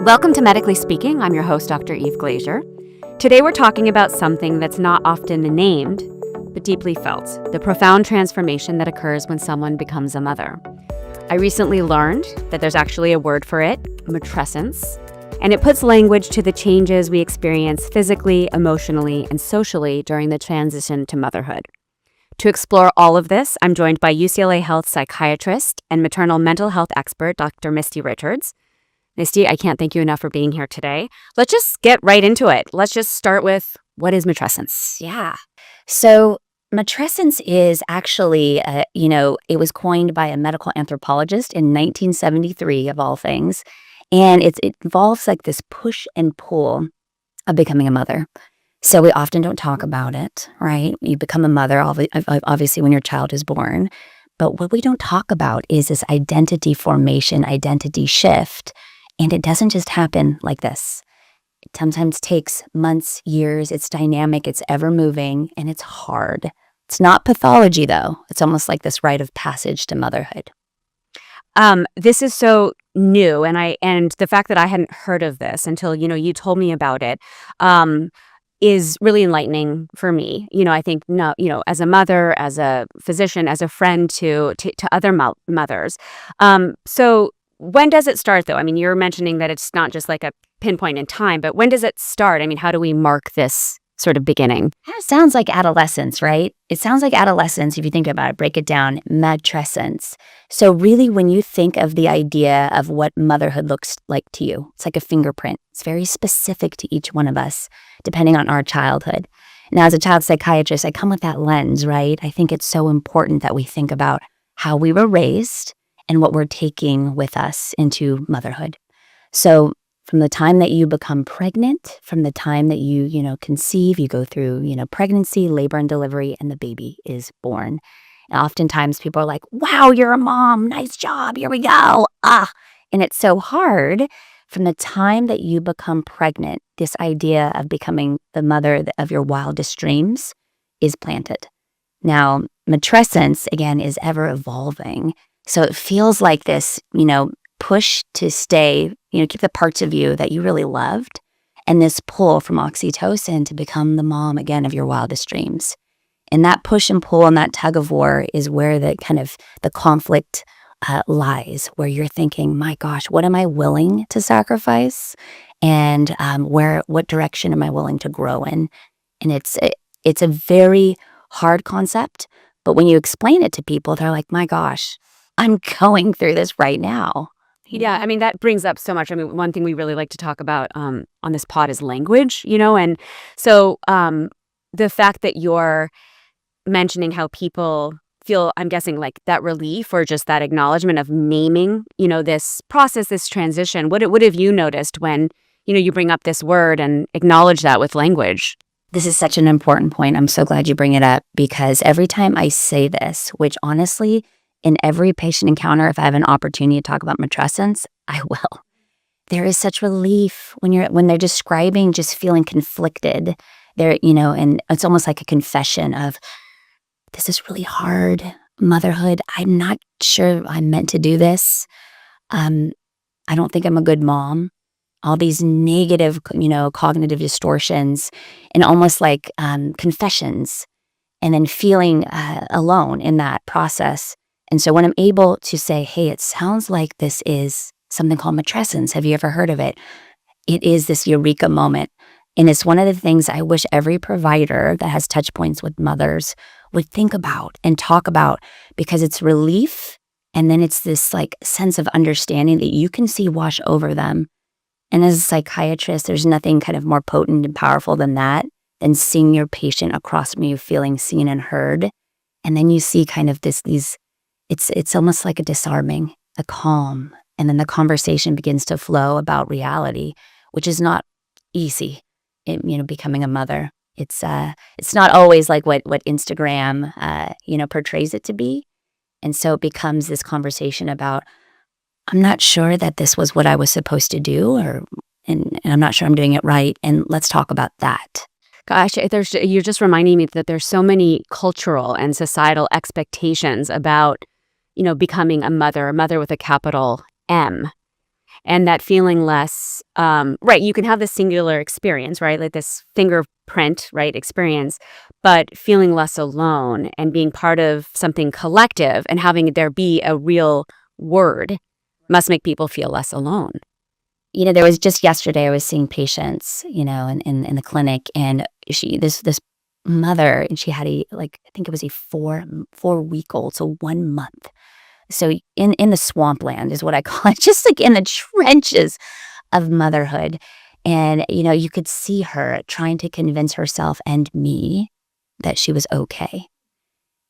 Welcome to Medically Speaking. I'm your host, Dr. Eve Glazier. Today we're talking about something that's not often named, but deeply felt, the profound transformation that occurs when someone becomes a mother. I recently learned that there's actually a word for it, matrescence, and it puts language to the changes we experience physically, emotionally, and socially during the transition to motherhood. To explore all of this, I'm joined by UCLA Health psychiatrist and maternal mental health expert, Dr. Misty Richards. Misty, I can't thank you enough for being here today. Let's just get right into it. Let's just start with, what is matrescence? Yeah. So matrescence is actually, it was coined by a medical anthropologist in 1973, of all things. And it involves like this push and pull of becoming a mother. So we often don't talk about it, right? You become a mother, obviously, when your child is born. But what we don't talk about is this identity formation, identity shift. And it doesn't just happen like this. It sometimes takes months, years. It's dynamic, it's ever moving, and it's hard. It's not pathology, though. It's almost like this rite of passage to motherhood. This is so new, and the fact that I hadn't heard of this until you told me about it is really enlightening for me. I think as a mother, as a physician, as a friend to other mothers. So when does it start, though? I mean, you're mentioning that it's not just like a pinpoint in time, but when does it start? I mean, how do we mark this sort of beginning? It sounds like adolescence, right? It sounds like adolescence if you think about it, break it down, matrescence. So really, when you think of the idea of what motherhood looks like to you, it's like a fingerprint. It's very specific to each one of us, depending on our childhood. Now, as a child psychiatrist, I come with that lens, right? I think it's so important that we think about how we were raised and what we're taking with us into motherhood. So from the time that you become pregnant, from the time that you conceive, you go through, pregnancy, labor and delivery, and the baby is born. And oftentimes people are like, wow, you're a mom. Nice job. Here we go. And it's so hard. From the time that you become pregnant, this idea of becoming the mother of your wildest dreams is planted. Now, matrescence, again, is ever evolving. So it feels like this, push to stay, keep the parts of you that you really loved, and this pull from oxytocin to become the mom again of your wildest dreams. And that push and pull and that tug-of-war is where the conflict lies, where you're thinking, my gosh, what am I willing to sacrifice? And what direction am I willing to grow in? And it's a very hard concept, but when you explain it to people, they're like, my gosh, I'm going through this right now. Yeah, I mean, that brings up so much. I mean, one thing we really like to talk about on this pod is language, and so the fact that you're mentioning how people feel, I'm guessing, like that relief or just that acknowledgement of naming, this process, this transition. What have you noticed when, you bring up this word and acknowledge that with language? This is such an important point. I'm so glad you bring it up, because every time I say this, which honestly, in every patient encounter, if I have an opportunity to talk about matrescence, I will. There is such relief when they're describing just feeling conflicted. And it's almost like a confession of, this is really hard. Motherhood, I'm not sure I'm meant to do this. I don't think I'm a good mom. All these negative, cognitive distortions, and almost like confessions, and then feeling alone in that process. And so when I'm able to say, hey, it sounds like this is something called matrescence. Have you ever heard of it? It is this eureka moment. And it's one of the things I wish every provider that has touch points with mothers would think about and talk about, because it's relief. And then it's this like sense of understanding that you can see wash over them. And as a psychiatrist, there's nothing kind of more potent and powerful than that, than seeing your patient across from you feeling seen and heard. And then you see kind of it's almost like a disarming, a calm. And then the conversation begins to flow about reality, which is not easy. Becoming a mother. It's not always like what Instagram, portrays it to be. And so it becomes this conversation about, I'm not sure that this was what I was supposed to do, and I'm not sure I'm doing it right. And let's talk about that. Gosh, you're just reminding me that there's so many cultural and societal expectations about, becoming a mother with a capital M. and that feeling less, right, you can have this singular experience, right, like this fingerprint, right, experience, but feeling less alone and being part of something collective and having there be a real word must make people feel less alone. There was just yesterday, I was seeing patients, in the clinic, and this mother, and she had I think it was a 4 week old, so 1 month. So in the swampland is what I call it, just like in the trenches of motherhood. And, you could see her trying to convince herself and me that she was okay.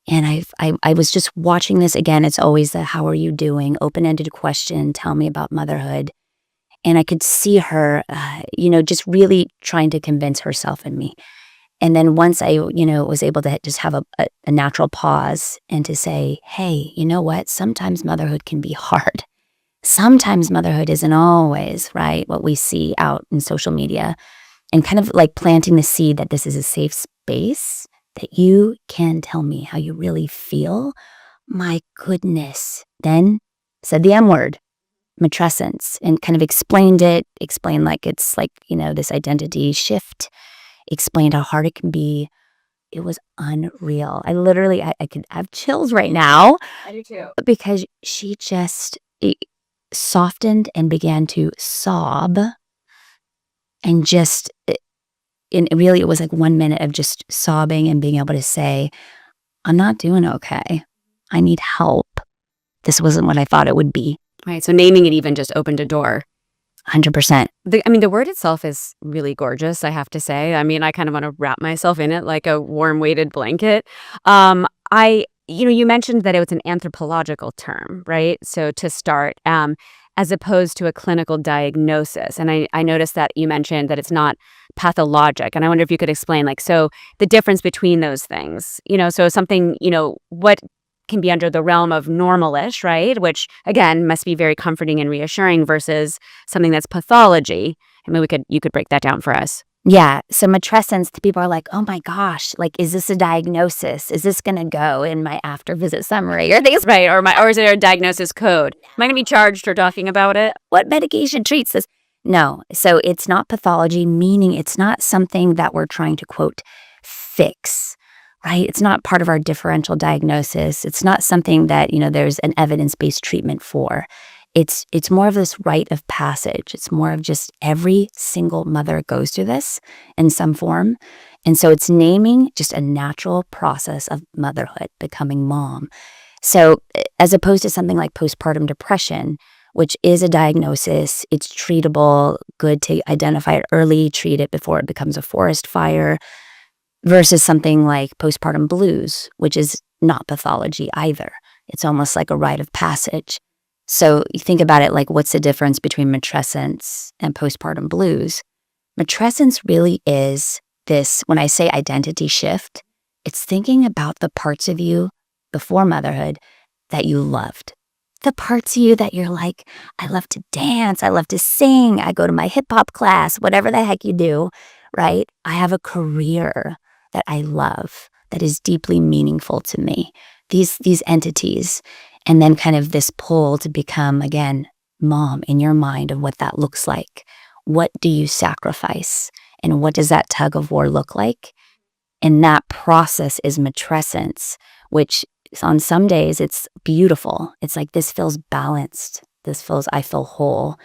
And I was just watching this again. It's always the how are you doing? Open-ended question. Tell me about motherhood. And I could see her, just really trying to convince herself and me. And then once I, was able to just have a natural pause and to say, hey, you know what? Sometimes motherhood can be hard. Sometimes motherhood isn't always, right, what we see out in social media. And kind of like planting the seed that this is a safe space, that you can tell me how you really feel. My goodness. Then said the M word, matrescence, and kind of explained like it's like, this identity shift, explained how hard it can be. It was unreal. I literally, I could have chills right now. I do too. Because she just softened and began to sob, and just, really it was like 1 minute of just sobbing and being able to say, I'm not doing okay. I need help. This wasn't what I thought it would be. Right. So naming it even just opened a door. 100%. The word itself is really gorgeous, I have to say. I kind of want to wrap myself in it like a warm weighted blanket. You mentioned that it was an anthropological term, right? So to start, as opposed to a clinical diagnosis. And I noticed that you mentioned that it's not pathologic. And I wonder if you could explain, so the difference between those things, so something, what can be under the realm of normalish, right? Which again must be very comforting and reassuring versus something that's pathology. You could break that down for us. Yeah. So matrescence, people are like, oh my gosh, is this a diagnosis? Is this going to go in my after visit summary or things? Right. Or is there a diagnosis code? Am I going to be charged for talking about it? What medication treats this? No. So it's not pathology, meaning it's not something that we're trying to, quote, fix. Right? It's not part of our differential diagnosis. It's not something that, there's an evidence-based treatment for. It's more of this rite of passage. It's more of just every single mother goes through this in some form. And so it's naming just a natural process of motherhood, becoming mom. So as opposed to something like postpartum depression, which is a diagnosis, it's treatable, good to identify it early, treat it before it becomes a forest fire, versus something like postpartum blues, which is not pathology either. It's almost like a rite of passage. So you think about it like, what's the difference between matrescence and postpartum blues? Matrescence really is this, when I say identity shift, it's thinking about the parts of you before motherhood that you loved. The parts of you that you're like, I love to dance, I love to sing, I go to my hip hop class, whatever the heck you do, right? I have a career that I love, that is deeply meaningful to me. These entities, and then kind of this pull to become, again, mom in your mind of what that looks like. What do you sacrifice? And what does that tug-of-war look like? And that process is matrescence, which on some days it's beautiful. It's like, this feels balanced. I feel whole.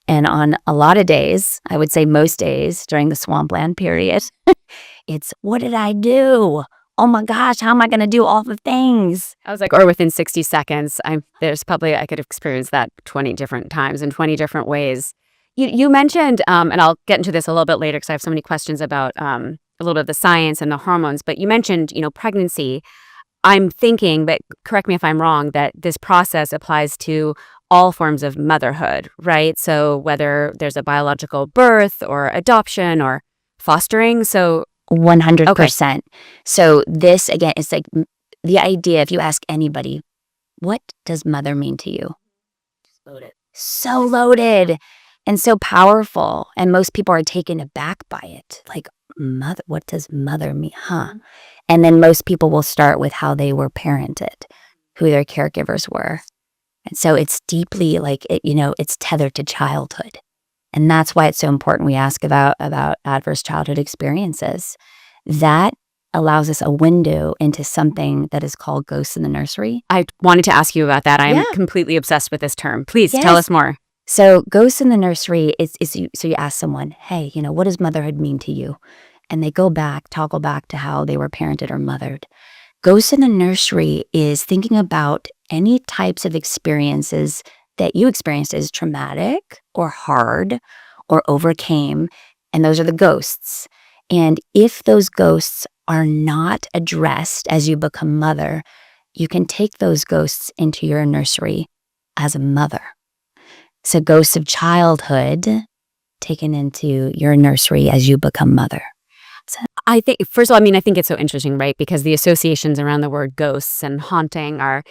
And on a lot of days, I would say most days during the swampland period, it's, what did I do? Oh my gosh, how am I going to do all the things? I was like, or within 60 seconds, I could experience that 20 different times in 20 different ways. You mentioned, and I'll get into this a little bit later because I have so many questions about a little bit of the science and the hormones, but you mentioned, pregnancy. I'm thinking, but correct me if I'm wrong, that this process applies to all forms of motherhood, right? So whether there's a biological birth or adoption or fostering. So 100%. Okay. So this, again, it's like the idea, if you ask anybody, what does mother mean to you? Loaded. So loaded and so powerful. And most people are taken aback by it. Like, mother, what does mother mean? Huh? And then most people will start with how they were parented, who their caregivers were. And so it's deeply it's tethered to childhood. And that's why it's so important we ask about adverse childhood experiences. That allows us a window into something that is called ghosts in the nursery. I wanted to ask you about that. I'm Yeah. completely obsessed with this term. Please tell Yes. us more. So ghosts in the nursery so you ask someone, hey, what does motherhood mean to you? And they toggle back to how they were parented or mothered. Ghosts in the nursery is thinking about any types of experiences that you experienced as traumatic or hard or overcame, and those are the ghosts. And if those ghosts are not addressed as you become mother, you can take those ghosts into your nursery as a mother. So ghosts of childhood taken into your nursery as you become mother. I think, first of all, I think it's so interesting, right? Because the associations around the word ghosts and haunting are,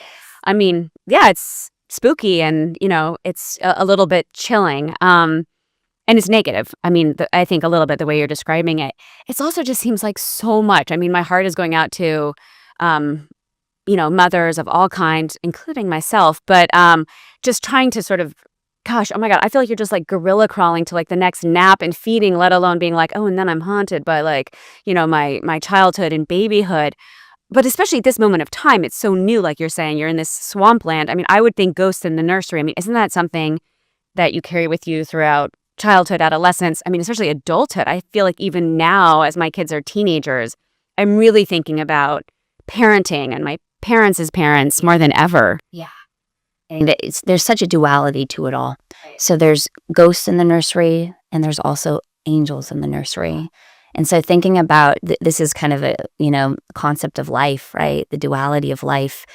yeah, it's spooky and, it's a little bit chilling. And it's negative. I think a little bit the way you're describing it. It's also just seems like so much. My heart is going out to, mothers of all kinds, including myself, but just trying to sort of, gosh, oh my God, I feel like you're just like gorilla crawling to like the next nap and feeding, let alone being like, oh, and then I'm haunted by like, my childhood and babyhood. But especially at this moment of time, it's so new, like you're saying, you're in this swampland. I would think ghosts in the nursery. Isn't that something that you carry with you throughout childhood, adolescence, especially adulthood? I feel like even now, as my kids are teenagers, I'm really thinking about parenting and my parents as parents more than ever. Yeah. And there's such a duality to it all. So there's ghosts in the nursery, and there's also angels in the nursery. And so thinking about this is kind of a concept of life, right? The duality of life.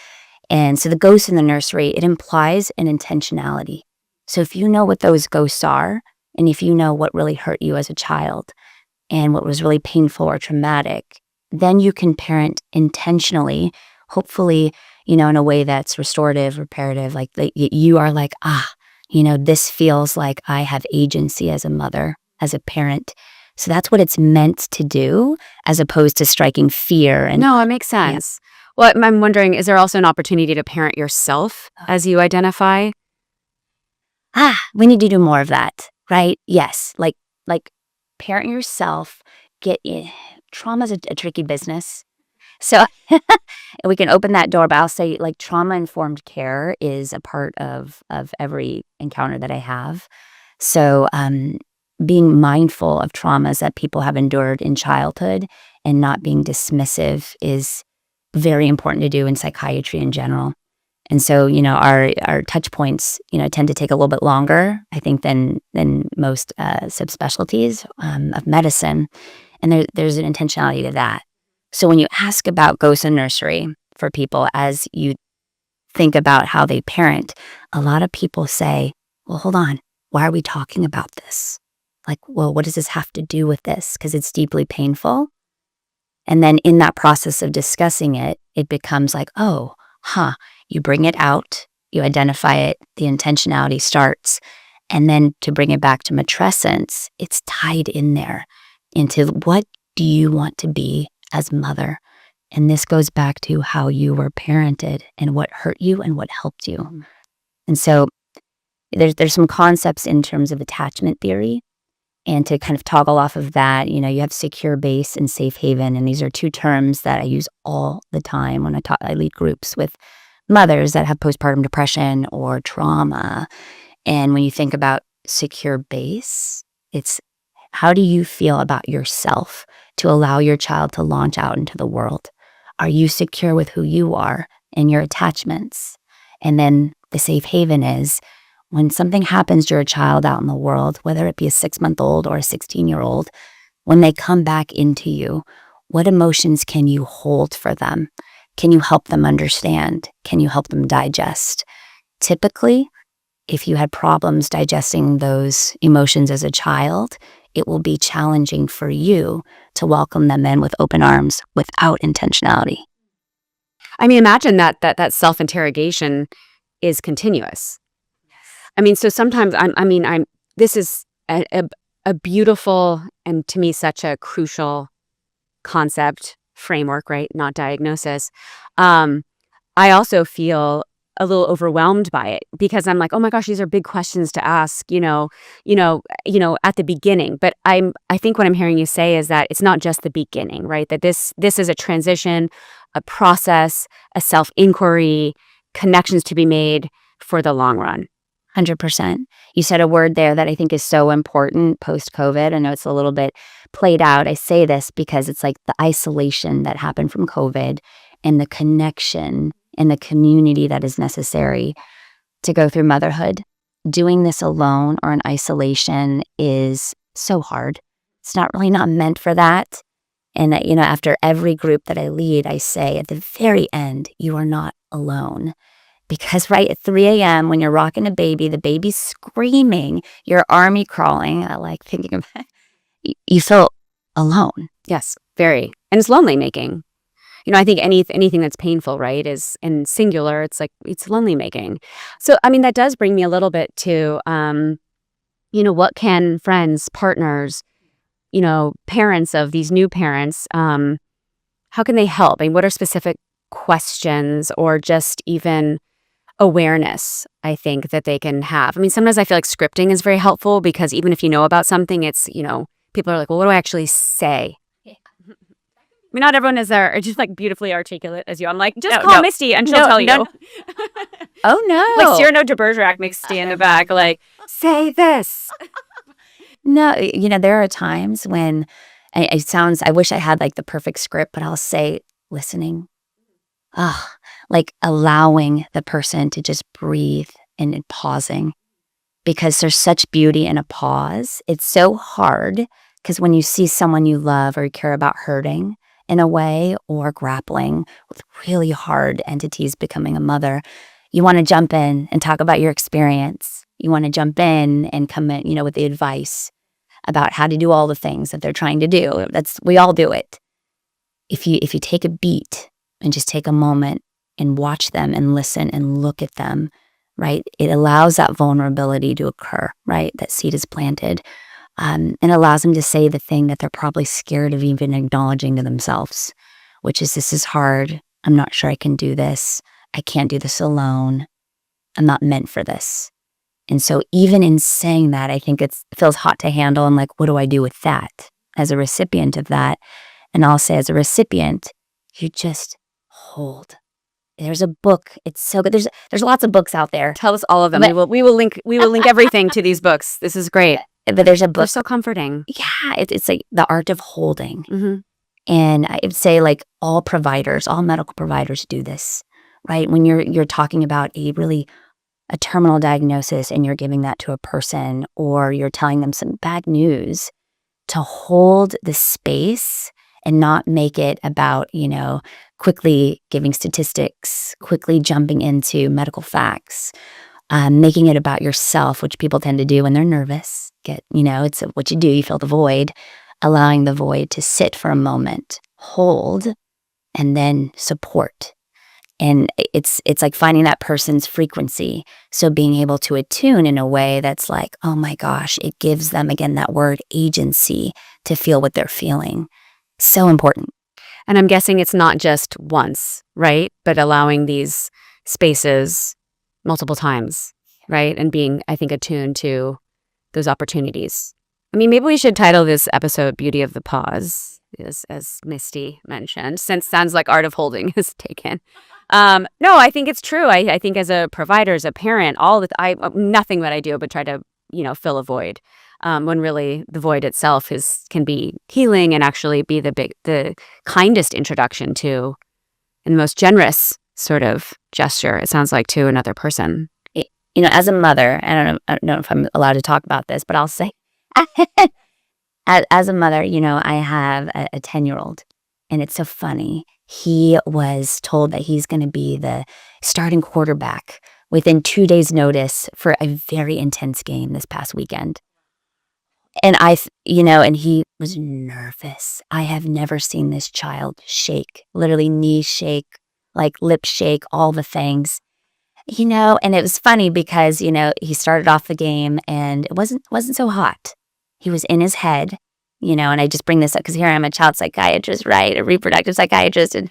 And so the ghosts in the nursery, it implies an intentionality. So if you know what those ghosts are, and if you know what really hurt you as a child, and what was really painful or traumatic, then you can parent intentionally, hopefully, in a way that's restorative, reparative, like you are like, this feels like I have agency as a mother, as a parent. So that's what it's meant to do, as opposed to striking fear. And no, it makes sense. Yeah. Well, I'm wondering, is there also an opportunity to parent yourself as you identify? We need to do more of that, right? Yes, like parent yourself. Trauma's a tricky business. So we can open that door, but I'll say like trauma-informed care is a part of every encounter that I have. So being mindful of traumas that people have endured in childhood and not being dismissive is very important to do in psychiatry in general. And so, our touch points, tend to take a little bit longer, I think, than most subspecialties of medicine. And there's an intentionality to that. So when you ask about ghosts in nursery for people, as you think about how they parent, a lot of people say, well, hold on, why are we talking about this? Like, well, what does this have to do with this? Because it's deeply painful. And then in that process of discussing it, it becomes like, oh, you bring it out, you identify it, the intentionality starts. And then to bring it back to matrescence, it's tied in there into what do you want to be as mother? And this goes back to how you were parented and what hurt you and what helped you. Mm-hmm. And so there's some concepts in terms of attachment theory. And to kind of toggle off of that, you have secure base and safe haven. And these are two terms that I use all the time when I lead groups with mothers that have postpartum depression or trauma. And when you think about secure base, it's how do you feel about yourself to allow your child to launch out into the world? Are you secure with who you are and your attachments? And then the safe haven is when something happens to your child out in the world, whether it be a 6-month-old or a 16-year-old, when they come back into you, what emotions can you hold for them? Can you help them understand? Can you help them digest? Typically, if you had problems digesting those emotions as a child, it will be challenging for you to welcome them in with open arms without intentionality. Imagine that self-interrogation is continuous. So sometimes this is a beautiful and to me such a crucial concept framework, right? Not diagnosis. I also feel a little overwhelmed by it because I'm like, oh my gosh, these are big questions to ask, at the beginning. But I think what I'm hearing you say is that it's not just the beginning, right? That this is a transition, a process, a self-inquiry, connections to be made for the long run. 100%. You said a word there that I think is so important post-COVID. I know it's a little bit played out. I say this because it's like the isolation that happened from COVID and the connection and the community that is necessary to go through motherhood. Doing this alone or in isolation is so hard. It's not meant for that. And, after every group that I lead, I say at the very end, you are not alone. Because right at 3 a.m. when you're rocking a baby, the baby's screaming, you're army crawling. I like thinking of that. You feel alone. Yes, very. And it's lonely making. I think anything that's painful, right, is in singular. It's like it's lonely making. So, that does bring me a little bit to, what can friends, partners, parents of these new parents, how can they help? What are specific questions or just even awareness, I think, that they can have? Sometimes I feel like scripting is very helpful because even if you know about something, it's, people are like, well, what do I actually say? Not everyone is there, just like beautifully articulate as you. I'm like, just call Misty and she'll tell you. Oh, no. Like Cyrano de Bergerac, Misty in the back, like, say this. No, there are times when I wish I had like the perfect script, but I'll say listening. Like allowing the person to just breathe and pausing, because there's such beauty in a pause. It's so hard because when you see someone you love or you care about hurting in a way or grappling with really hard entities becoming a mother, you want to jump in and talk about your experience. You want to jump in and come in, with the advice about how to do all the things that they're trying to do. We all do it. If you take a beat and just take a moment and watch them and listen and look at them, right? It allows that vulnerability to occur, right? That seed is planted, and allows them to say the thing that they're probably scared of even acknowledging to themselves, which is, this is hard. I'm not sure I can do this. I can't do this alone. I'm not meant for this. And so even in saying that, I think it feels hot to handle. And like, what do I do with that as a recipient of that? And I'll say, as a recipient, you just hold. There's a book. It's so good. There's lots of books out there. Tell us all of them. But we will link everything to these books. This is great. But there's a book. They're so comforting. Yeah, it's like The Art of Holding. Mm-hmm. And I would say like all medical providers do this, right? When you're talking about a terminal diagnosis and you're giving that to a person, or you're telling them some bad news, to hold the space and not make it about, quickly giving statistics, quickly jumping into medical facts, making it about yourself, which people tend to do when they're nervous. It's what you do, you fill the void, allowing the void to sit for a moment, hold, and then support. And it's like finding that person's frequency. So being able to attune in a way that's like, oh my gosh, it gives them, again, that word agency to feel what they're feeling. So important. And I'm guessing it's not just once, right? But allowing these spaces multiple times, right? And being, I think, attuned to those opportunities. Maybe we should title this episode Beauty of the Pause, as Misty mentioned, since sounds like Art of Holding is taken. No, I think it's true. I think as a provider, as a parent, nothing that I do but try to, fill a void. When really the void itself can be healing and actually be the kindest introduction to, and the most generous sort of gesture, it sounds like, to another person. As a mother, I don't know if I'm allowed to talk about this, but I'll say, as a mother, I have a 10-year-old, and it's so funny. He was told that he's going to be the starting quarterback within 2 days' notice for a very intense game this past weekend. And and he was nervous. I have never seen this child shake, literally knees shake, like lips shake, all the things, and it was funny because, he started off the game and it wasn't so hot. He was in his head, and I just bring this up because here I am, a child psychiatrist, right? A reproductive psychiatrist. And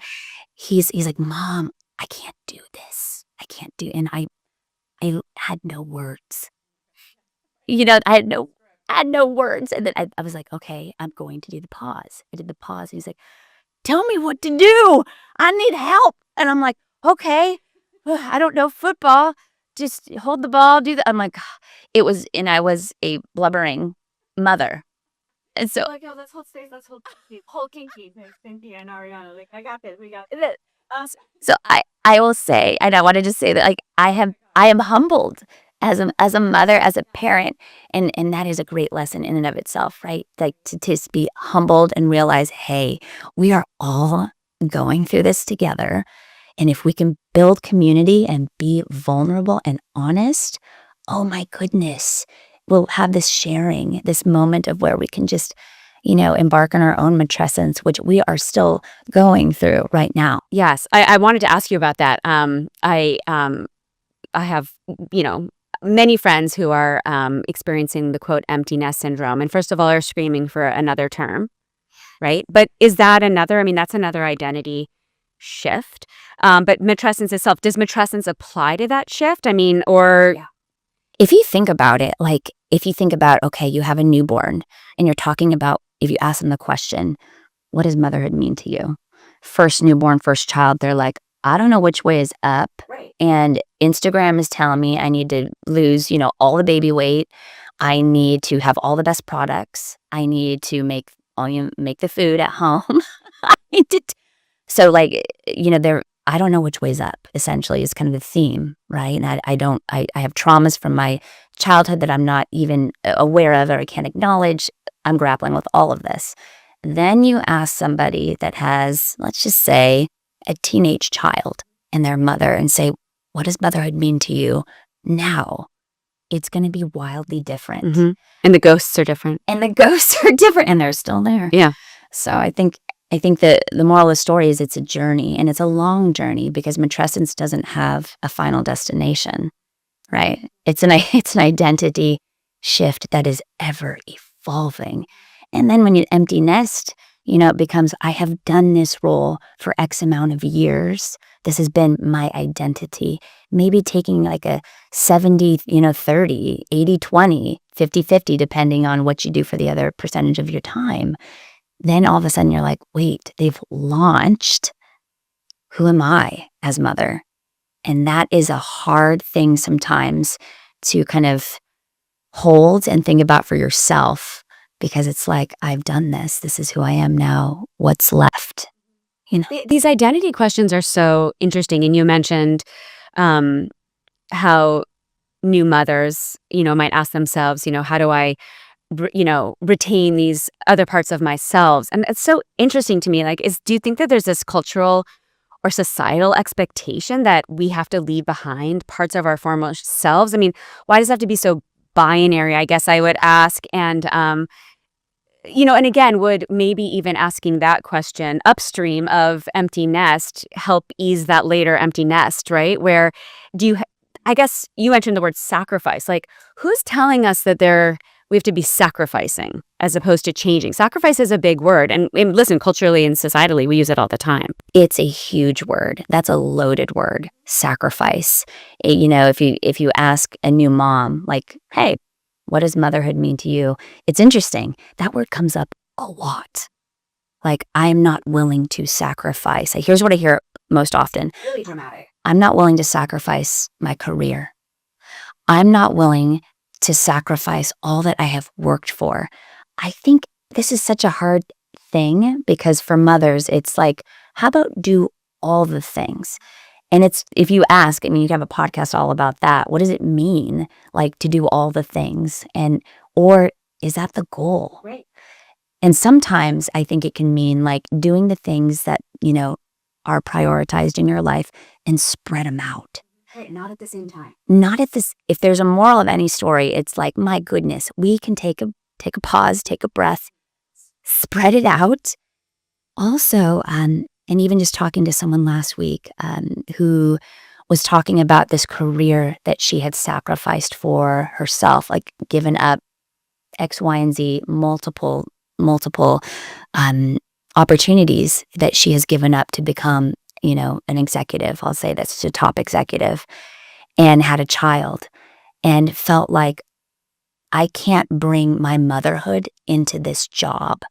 he's like, Mom, I can't do this. I can't do, and I had no words. I had no words. And then I was like, okay, I'm going to do the pause. I did the pause. He's like, tell me what to do. I need help. And I'm like, okay, I don't know football. Just hold the ball, do that. I'm like, and I was a blubbering mother. And so, Like, oh, let's hold space. Let's hold kinky. Kinky and Ariana. Like, I got this. We got this. so I will say, and I want to just say that, like, I am humbled as a mother, as a parent, and that is a great lesson in and of itself, right? Like to just be humbled and realize, hey, we are all going through this together, and if we can build community and be vulnerable and honest, oh my goodness, we'll have this sharing, this moment of where we can just, embark on our own matrescence, which we are still going through right now. Yes, I wanted to ask you about that. I have, many friends who are experiencing the quote empty nest syndrome, and first of all, are screaming for another term, right? But is that another? I mean, that's another identity shift. But matrescence itself, does matrescence apply to that shift? I mean, or Yeah. If you think about it, okay, you have a newborn and you're talking about, if you ask them the question, what does motherhood mean to you? First newborn, first child, they're like, I don't know which way is up. Right. And Instagram is telling me I need to lose, all the baby weight. I need to have all the best products. I need to make the food at home. I need to So like, I don't know which way's up, essentially, is kind of the theme, right? And I have traumas from my childhood that I'm not even aware of or I can't acknowledge. I'm grappling with all of this. Then you ask somebody that has, let's just say, a teenage child and their mother and say, what does motherhood mean to you now? It's going to be wildly different. Mm-hmm. And the ghosts are different. And they're still there. Yeah. So I think the moral of the story is it's a journey, and it's a long journey because matrescence doesn't have a final destination, right? It's an identity shift that is ever evolving. And then when you empty nest, it becomes, I have done this role for X amount of years. This has been my identity. Maybe taking like a 70, 30, 80, 20, 50, 50, depending on what you do for the other percentage of your time. Then all of a sudden you're like, wait, they've launched. Who am I as mother? And that is a hard thing sometimes to kind of hold and think about for yourself, because it's like, I've done this. This is who I am now. What's left? These identity questions are so interesting. And you mentioned how new mothers, might ask themselves, how do I retain these other parts of myself? And it's so interesting to me. Like, do you think that there's this cultural or societal expectation that we have to leave behind parts of our former selves? I mean, why does it have to be so binary, I guess I would ask? And, and again, would maybe even asking that question upstream of empty nest help ease that later empty nest, right? Where I guess you mentioned the word sacrifice. Like, who's telling us that we have to be sacrificing as opposed to changing? Sacrifice is a big word. And listen, culturally and societally, we use it all the time. It's a huge word. That's a loaded word, sacrifice. If you ask a new mom, like, hey, what does motherhood mean to you? It's interesting. That word comes up a lot. Like, I'm not willing to sacrifice. Here's what I hear most often. Really dramatic. I'm not willing to sacrifice my career. I'm not willing to sacrifice all that I have worked for. I think this is such a hard thing because for mothers, it's like, how about do all the things? And if you ask, you have a podcast all about that. What does it mean, like, to do all the things? Or is that the goal? Right. And sometimes I think it can mean like doing the things that, are prioritized in your life and spread them out. Right, not at the same time. If there's a moral of any story, it's like, my goodness, we can take a pause, take a breath, spread it out. Also, and even just talking to someone last week who was talking about this career that she had sacrificed for herself, like given up X, Y, and Z, multiple opportunities that she has given up to become an executive, I'll say that's a top executive, and had a child and felt like I can't bring my motherhood into this job.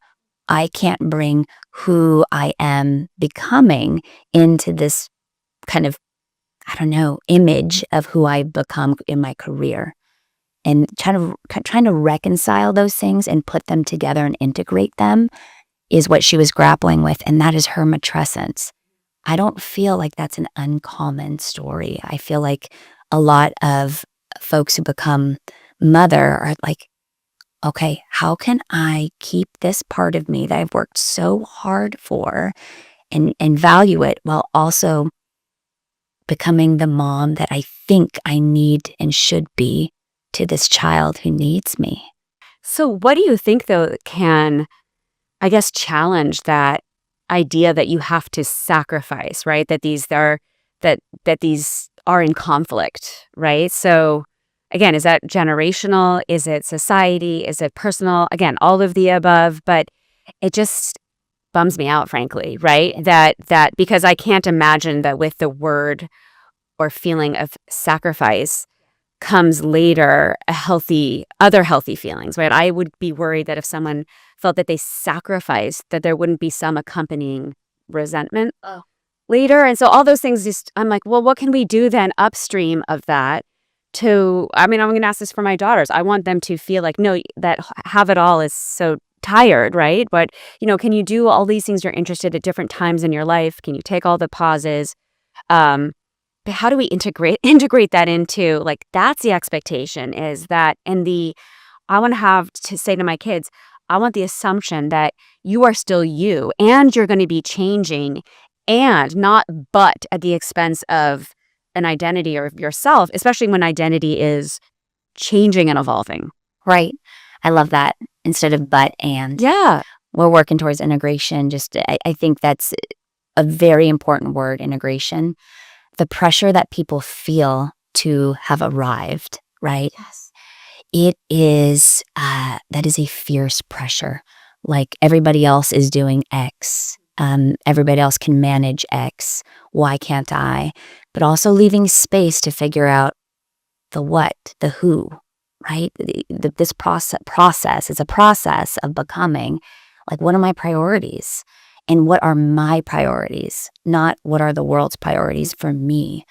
I can't bring who I am becoming into this kind of, I don't know, image of who I've become in my career. And trying to reconcile those things and put them together and integrate them is what she was grappling with, and that is her matrescence. I don't feel like that's an uncommon story. I feel like a lot of folks who become mother are like, okay, how can I keep this part of me that I've worked so hard for and value it while also becoming the mom that I think I need and should be to this child who needs me? So what do you think, though, can, I guess, challenge that idea that you have to sacrifice, right? That these are in conflict, right? So again, is that generational? Is it society? Is it personal? Again, all of the above, but it just bums me out, frankly, right? That because I can't imagine that with the word or feeling of sacrifice comes later other healthy feelings, right? I would be worried that if someone felt that they sacrificed, that there wouldn't be some accompanying resentment later. And so all those things I'm like, well, what can we do then upstream of that I'm going to ask this for my daughters. I want them to feel like, no, that have it all is so tired, right? But, can you do all these things you're interested at different times in your life? Can you take all the pauses? But how do we integrate that into, like, that's the expectation is that, I want to have to say to my kids, I want the assumption that you are still you and you're going to be changing and not but at the expense of an identity or of yourself, especially when identity is changing and evolving. Right. I love that. Instead of but and. Yeah. We're working towards integration. I think that's a very important word, integration. The pressure that people feel to have arrived, right? Yes. It is, that is a fierce pressure. Like everybody else is doing X. Everybody else can manage X. Why can't I? But also leaving space to figure out the what, the who, right? This process is a process of becoming. Like, what are my priorities? And what are my priorities? Not what are the world's priorities for me.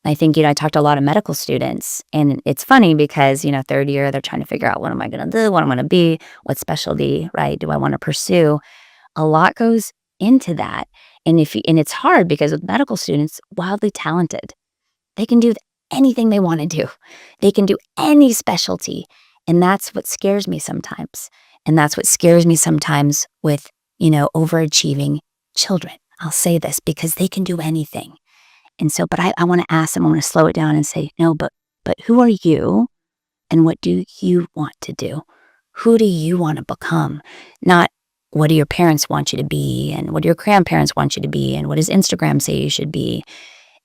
I think, I talked to a lot of medical students, and it's funny because, third year, they're trying to figure out what am I going to do, what I'm going to be, what specialty, right, do I want to pursue? A lot goes into that. And it's hard because with medical students, wildly talented. They can do anything they want to do. They can do any specialty. And that's what scares me sometimes. And that's what scares me sometimes with, overachieving children. I'll say this because they can do anything. And so, but I want to ask them, I want to slow it down and say, no, but who are you and what do you want to do? Who do you want to become? Not what do your parents want you to be and what do your grandparents want you to be and what does Instagram say you should be?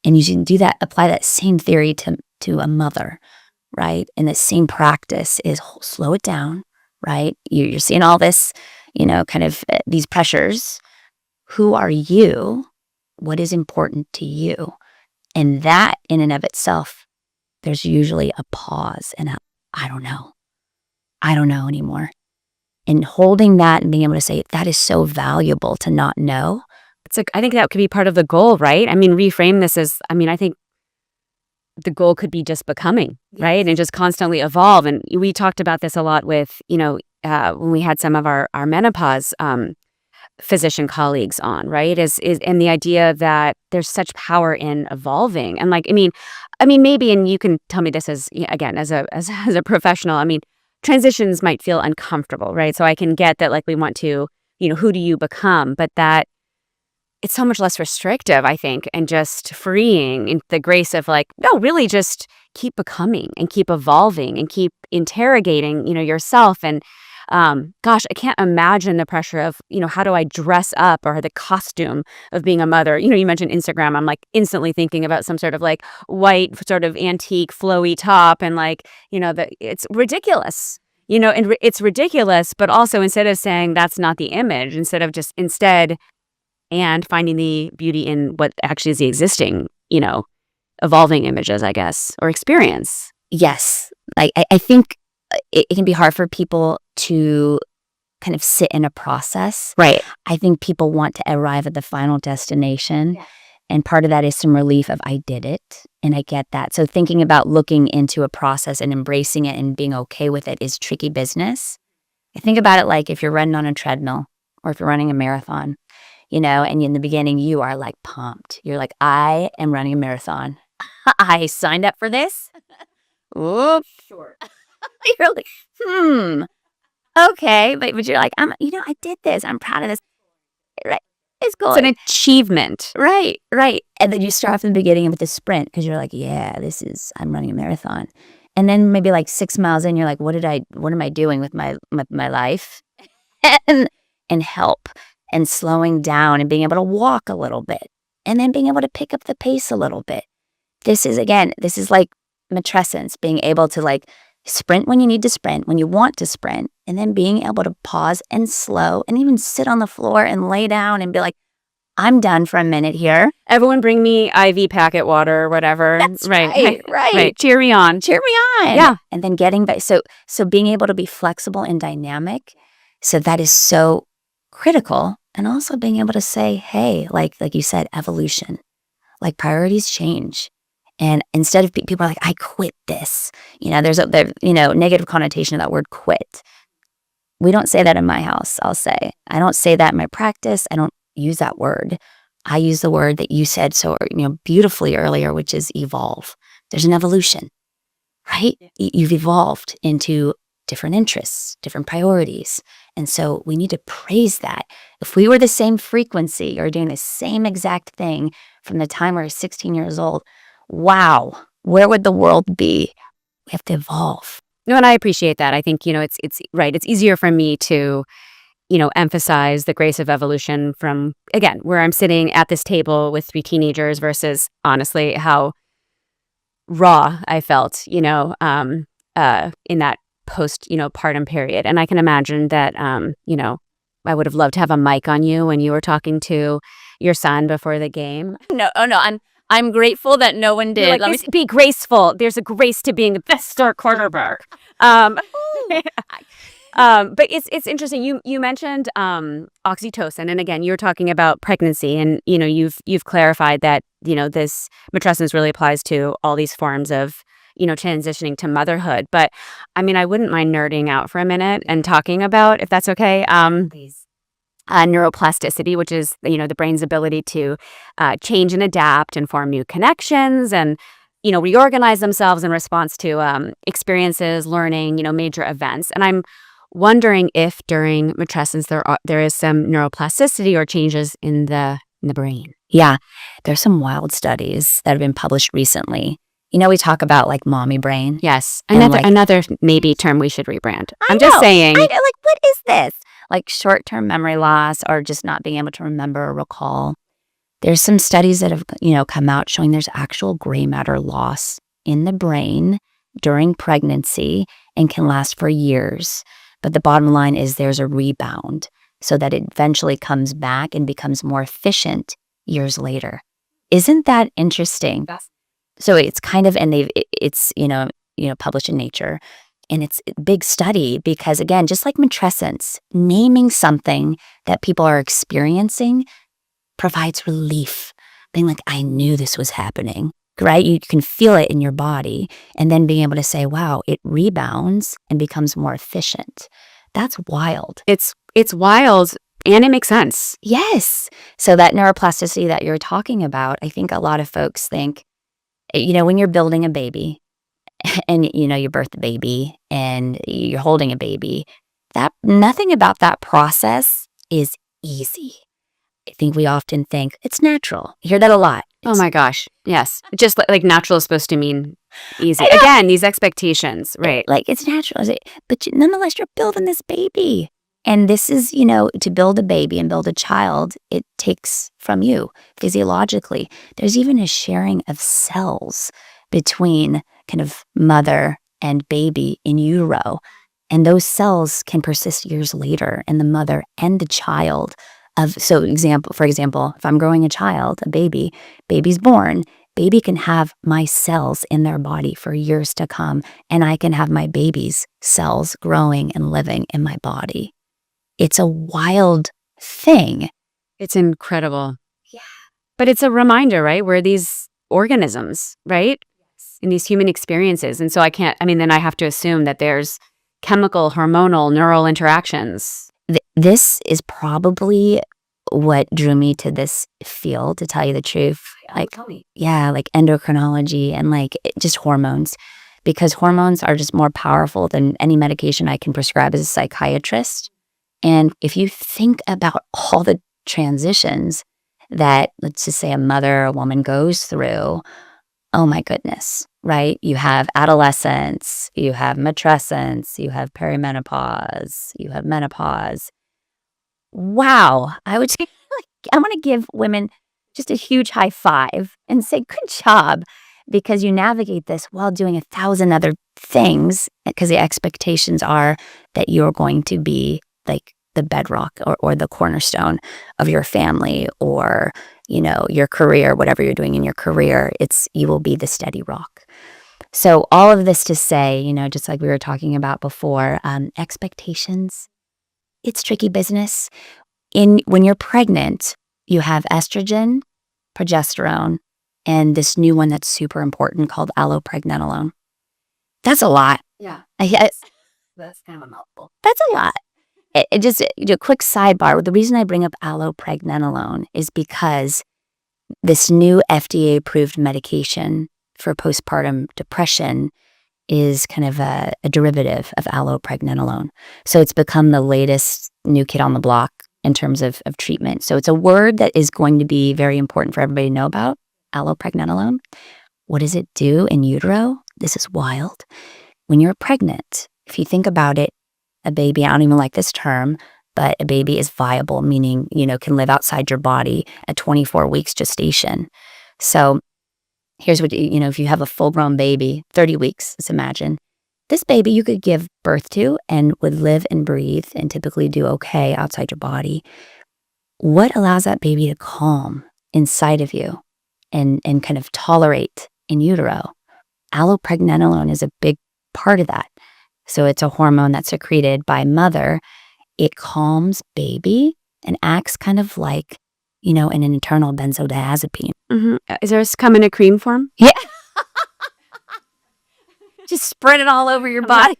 And you can do that, apply that same theory to a mother, right? And the same practice is slow it down, right? You're seeing all this, kind of these pressures. Who are you? What is important to you? And that in and of itself, there's usually a pause and I don't know. I don't know anymore. And holding that and being able to say, that is so valuable to not know. I think that could be part of the goal, right? Reframe this as, I think the goal could be just becoming, right? And just constantly evolve. And we talked about this a lot with, when we had some of our menopause physician colleagues on, right? Is and the idea that there's such power in evolving. And maybe, and you can tell me this as, again, as a professional, transitions might feel uncomfortable, right? So I can get that, like, we want to, who do you become? But that it's so much less restrictive, I think, and just freeing in the grace of, like, no, really just keep becoming and keep evolving and keep interrogating, yourself. And gosh, I can't imagine the pressure of, how do I dress up or the costume of being a mother? You mentioned Instagram. I'm like instantly thinking about some sort of like white sort of antique flowy top and like, it's ridiculous. It's ridiculous, but also instead of saying that's not the image, instead and finding the beauty in what actually is the existing, evolving images, I guess, or experience. Yes. I think it can be hard for people to kind of sit in a process. Right. I think people want to arrive at the final destination. Yeah. And part of that is some relief of I did it. And I get that. So thinking about looking into a process and embracing it and being okay with it is tricky business. I think about it like if you're running on a treadmill or if you're running a marathon, and in the beginning you are like pumped. You're like, I am running a marathon. I signed up for this. Oops. Sure. You're like, okay. But you're like, I did this. I'm proud of this. Right. It's cool. It's an achievement. Right. And then you start off in the beginning with the sprint because you're like, yeah, I'm running a marathon. And then maybe like 6 miles in, you're like, what am I doing with my life? and help and slowing down and being able to walk a little bit and then being able to pick up the pace a little bit. This is like matrescence, being able to like sprint when you need to sprint, when you want to sprint, and then being able to pause and slow and even sit on the floor and lay down and be like, I'm done for a minute here. Everyone bring me IV packet water or whatever. That's right. Cheer me on. Yeah. And then getting back. So being able to be flexible and dynamic. So that is so critical. And also being able to say, hey, like you said, evolution, like priorities change. And instead of people are like, I quit this, there's a negative connotation of that word quit. We don't say that in my house. I'll say, I don't say that in my practice. I don't use that word. I use the word that you said so beautifully earlier, which is evolve. There's an evolution, right? You've evolved into different interests, different priorities. And so we need to praise that. If we were the same frequency or doing the same exact thing from the time we were 16 years old, wow, where would the world be? We have to evolve. No, and I appreciate that. I think, it's right. It's easier for me to, emphasize the grace of evolution from, again, where I'm sitting at this table with 3 teenagers versus honestly how raw I felt, in that partum period. And I can imagine that, I would have loved to have a mic on you when you were talking to your son before the game. No, I'm grateful that no one did. Let me be graceful. There's a grace to being the best star quarterback. But it's interesting. You mentioned oxytocin, and again, you're talking about pregnancy, and you've clarified that this matrescence really applies to all these forms of transitioning to motherhood. But I mean, I wouldn't mind nerding out for a minute and talking about, if that's okay. Please. Neuroplasticity, which is the brain's ability to change and adapt and form new connections and reorganize themselves in response to experiences, learning, major events. And I'm wondering if during matrescence there is some neuroplasticity or changes in the brain. Yeah, there's some wild studies that have been published recently. We talk about like mommy brain. Yes, another maybe term we should rebrand. I'm just saying. Like, what is this? Like short-term memory loss or just not being able to remember or recall. There's some studies that have, come out showing there's actual gray matter loss in the brain during pregnancy and can last for years. But the bottom line is there's a rebound so that it eventually comes back and becomes more efficient years later. Isn't that interesting? Yes. So it's kind of, and it's published in Nature. And it's a big study because, again, just like matrescence, naming something that people are experiencing provides relief. Being like, I knew this was happening, right? You can feel it in your body. And then being able to say, wow, it rebounds and becomes more efficient. That's wild. It's wild and it makes sense. Yes. So that neuroplasticity that you're talking about, I think a lot of folks think, when you're building a baby, and you birth the baby and you're holding a baby, that nothing about that process is easy. I think we often think it's natural. You hear that a lot. Oh my gosh. Yes. Just like natural is supposed to mean easy. Again, these expectations, right? Like it's natural. But nonetheless, you're building this baby. And this is, to build a baby and build a child, it takes from you physiologically. There's even a sharing of cells between kind of mother and baby in utero. And those cells can persist years later, and the mother and the child For example, if I'm growing a child, a baby's born, baby can have my cells in their body for years to come, and I can have my baby's cells growing and living in my body. It's a wild thing. It's incredible. Yeah. But it's a reminder, right? We're these organisms, right? In these human experiences. And so then I have to assume that there's chemical, hormonal, neural interactions. This is probably what drew me to this field, to tell you the truth. Tell me. Yeah, like endocrinology and just hormones, because hormones are just more powerful than any medication I can prescribe as a psychiatrist. And if you think about all the transitions that, let's just say, a mother, a woman goes through, oh my goodness, right? You have adolescence, you have matrescence, you have perimenopause, you have menopause. Wow. I want to give women just a huge high five and say, good job, because you navigate this while doing 1,000 other things, because the expectations are that you're going to be like the bedrock or the cornerstone of your family, or, your career, whatever you're doing in your career, you will be the steady rock. So all of this to say, just like we were talking about before, expectations, it's tricky business. When you're pregnant, you have estrogen, progesterone, and this new one that's super important called allopregnanolone. That's a lot. Yeah. That's kind of a mouthful. That's a lot. Just a quick sidebar. The reason I bring up allopregnanolone is because this new FDA-approved medication for postpartum depression is kind of a derivative of allopregnanolone. So it's become the latest new kid on the block in terms of treatment. So it's a word that is going to be very important for everybody to know about, allopregnanolone. What does it do in utero? This is wild. When you're pregnant, if you think about it, a baby, I don't even like this term, but a baby is viable, meaning, can live outside your body at 24 weeks gestation. So here's what, if you have a full-grown baby, 30 weeks, let's imagine. This baby you could give birth to and would live and breathe and typically do okay outside your body. What allows that baby to calm inside of you and kind of tolerate in utero? Allopregnanolone is a big part of that. So it's a hormone that's secreted by mother. It calms baby and acts kind of like, an internal benzodiazepine. Mm-hmm. Is there come in a cream form? Yeah. Just spread it all over your body.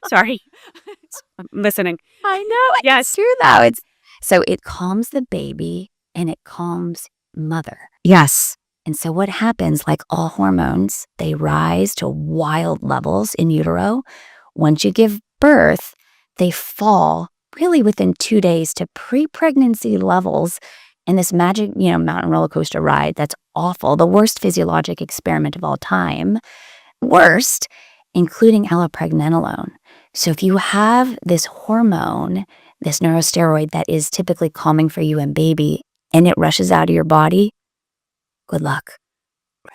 Sorry. I'm listening. I know. Yes. It's true though. So it calms the baby and it calms mother. Yes. And so what happens, like all hormones, they rise to wild levels in utero. Once you give birth, they fall really within 2 days to pre-pregnancy levels. And this magic, mountain roller coaster ride, that's awful. The worst physiologic experiment of all time. Worst, including allopregnanolone. So if you have this hormone, this neurosteroid that is typically calming for you and baby, and it rushes out of your body, good luck.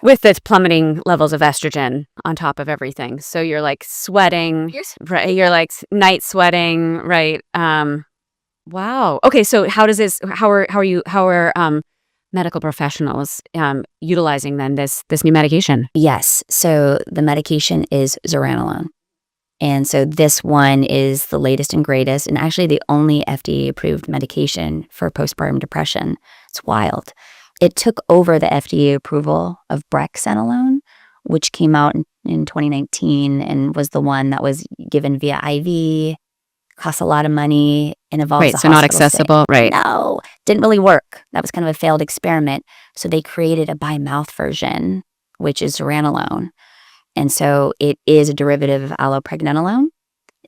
With the plummeting levels of estrogen on top of everything. So you're like sweating, right? You're like night sweating, right? Wow. Okay. So how are medical professionals utilizing then this new medication? Yes. So the medication is zuranolone. And so this one is the latest and greatest, and actually the only FDA-approved medication for postpartum depression. It's wild. It took over the FDA approval of brexanolone, which came out in 2019 and was the one that was given via IV, costs a lot of money, and involves Right, a so not hospital accessible, stay. right. No, didn't really work. That was kind of a failed experiment. So they created a by-mouth version, which is zuranolone. And so it is a derivative of allopregnanolone.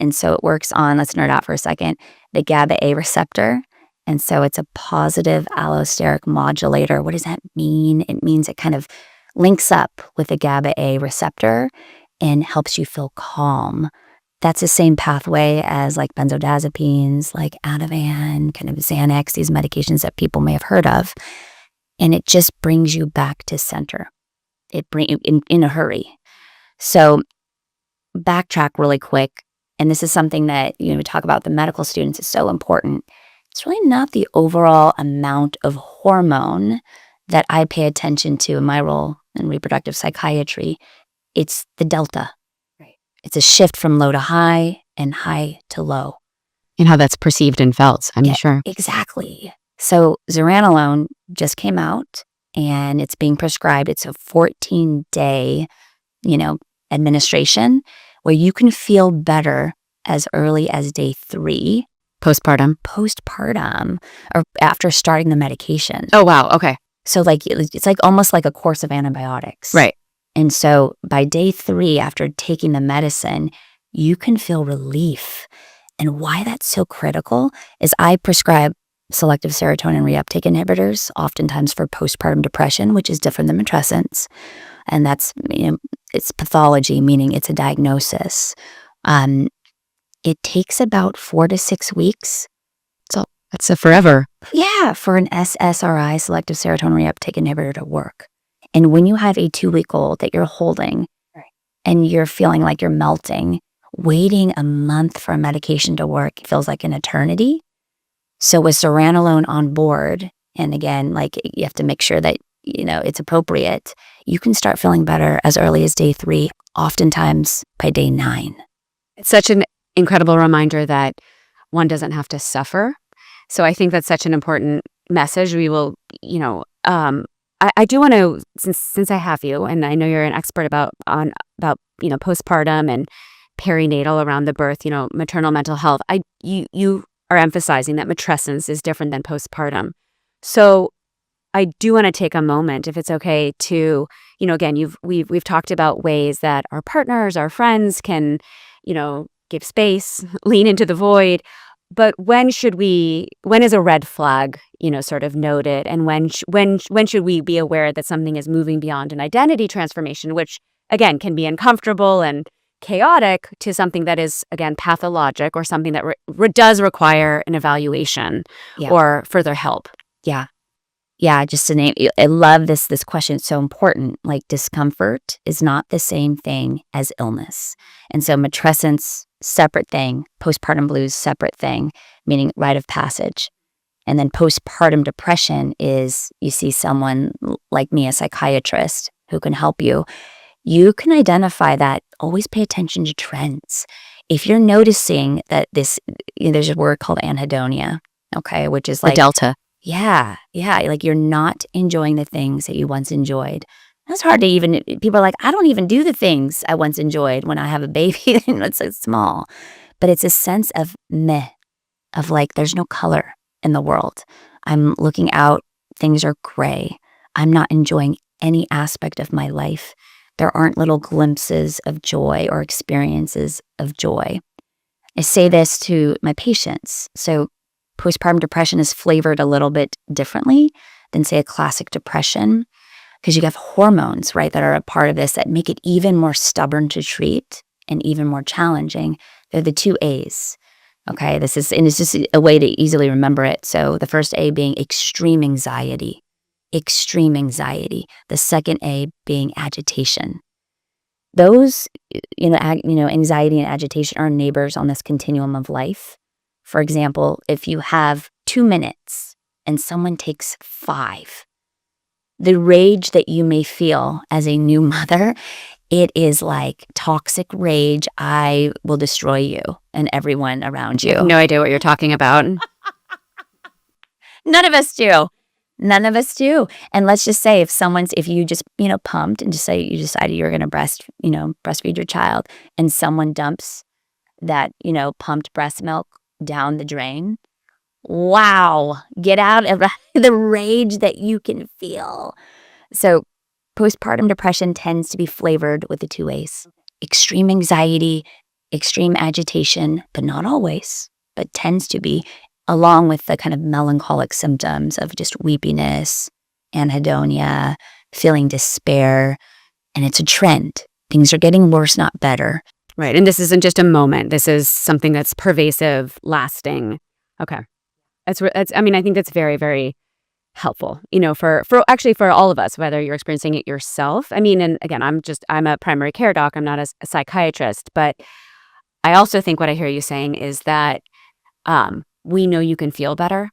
And so it works on, let's nerd out for a second, the GABA-A receptor. And so it's a positive allosteric modulator. What does that mean? It means it kind of links up with the GABA-A receptor and helps you feel calm. That's the same pathway as like benzodiazepines, like Ativan, kind of Xanax, these medications that people may have heard of. And it just brings you back to center. It brings you in a hurry. So backtrack really quick. And this is something that, we talk about the medical students is so important. It's really not the overall amount of hormone that I pay attention to in my role in reproductive psychiatry. It's the delta. Right. It's a shift from low to high and high to low. And how that's perceived and felt, I'm sure. Exactly. So zuranolone just came out and it's being prescribed. It's a 14-day, administration where you can feel better as early as day 3 Postpartum. or after starting the medication. Oh, wow. Okay. So it's like almost like a course of antibiotics. Right. And so by day 3 after taking the medicine, you can feel relief. And why that's so critical is I prescribe selective serotonin reuptake inhibitors, oftentimes for postpartum depression, which is different than matrescence. And that's, it's pathology, meaning it's a diagnosis. It takes about 4 to 6 weeks. So that's a forever. Yeah, for an SSRI, selective serotonin reuptake inhibitor, to work. And when you have a 2-week-old that you're holding and you're feeling like you're melting, waiting a month for a medication to work feels like an eternity. So with zuranolone on board, and again, you have to make sure that, it's appropriate, you can start feeling better as early as day 3, oftentimes by day 9. It's such an incredible reminder that one doesn't have to suffer. So I think that's such an important message. We will, I do want to, since I have you, and I know you're an expert about postpartum and perinatal around the birth, maternal mental health. You are emphasizing that matrescence is different than postpartum. So I do want to take a moment, if it's okay, to, again, we've talked about ways that our partners, our friends can, give space, lean into the void. But when is a red flag, sort of noted? And when should we be aware that something is moving beyond an identity transformation, which again can be uncomfortable and chaotic, to something that is, again, pathologic, or something that does require an evaluation or further help? Yeah, just to name, I love this question. It's so important. Like, discomfort is not the same thing as illness. And so matrescence, separate thing. Postpartum blues, separate thing, meaning rite of passage. And then postpartum depression is, you see someone like me, a psychiatrist, who can help you. You can identify that. Always pay attention to trends. If you're noticing that there's a word called anhedonia, okay, which is like the delta. Yeah. Like, you're not enjoying the things that you once enjoyed. That's hard to even, people are like, I don't even do the things I once enjoyed when I have a baby and it's so small. But it's a sense of meh, of like, there's no color in the world. I'm looking out, things are gray. I'm not enjoying any aspect of my life. There aren't little glimpses of joy or experiences of joy. I say this to my patients. So postpartum depression is flavored a little bit differently than, say, a classic depression, because you have hormones, right, that are a part of this that make it even more stubborn to treat and even more challenging. They're the 2 A's. Okay, and it's just a way to easily remember it. So the first A being extreme anxiety. The second A being agitation. Those, anxiety and agitation are neighbors on this continuum of life. For example, if you have 2 minutes and someone takes 5, the rage that you may feel as a new mother, it is like toxic rage. I will destroy you and everyone around you. No idea what you're talking about. None of us do. And let's just say if you just, pumped, and just say you decided you're going to breastfeed your child, and someone dumps that, pumped breast milk down the drain. Wow. Get out of the rage that you can feel. So postpartum depression tends to be flavored with the 2 A's. Extreme anxiety, extreme agitation, but not always, but tends to be, along with the kind of melancholic symptoms of just weepiness, anhedonia, feeling despair. And it's a trend. Things are getting worse, not better. Right. And this isn't just a moment. This is something that's pervasive, lasting. Okay. I think that's very, very helpful, for all of us, whether you're experiencing it yourself. And again, I'm a primary care doc. I'm not a psychiatrist, but I also think what I hear you saying is that we know you can feel better,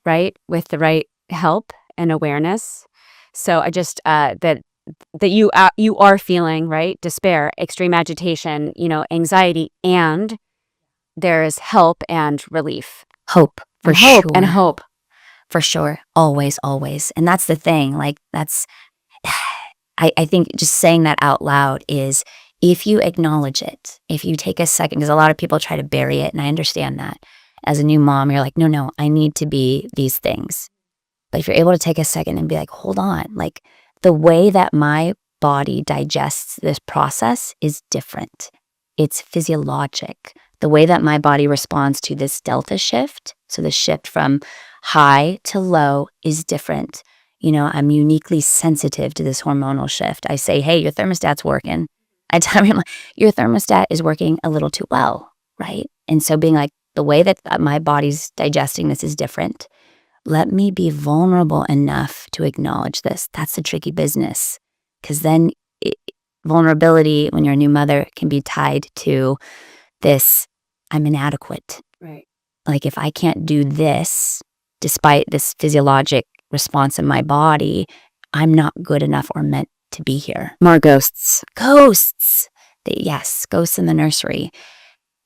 right? With the right help and awareness. So I just, that you are feeling, right? Despair, extreme agitation, anxiety, and there is help and relief. Hope, for And sure. hope and hope. For sure. Always, always. And that's the thing. Like, that's, I think just saying that out loud is, if you acknowledge it, if you take a second, because a lot of people try to bury it, and I understand that. As a new mom, you're like, no, I need to be these things. But if you're able to take a second and be like, hold on, like, the way that my body digests this process is different. It's physiologic. The way that my body responds to this delta shift, so the shift from high to low, is different. I'm uniquely sensitive to this hormonal shift. I say, hey, your thermostat's working. I tell him, your thermostat is working a little too well, right? And so being like, the way that my body's digesting this is different. Let me be vulnerable enough to acknowledge this. That's the tricky business. Because then vulnerability, when you're a new mother, can be tied to this, I'm inadequate. Right. Like, if I can't do this, despite this physiologic response in my body, I'm not good enough or meant to be here. More ghosts. Ghosts. Yes, ghosts in the nursery.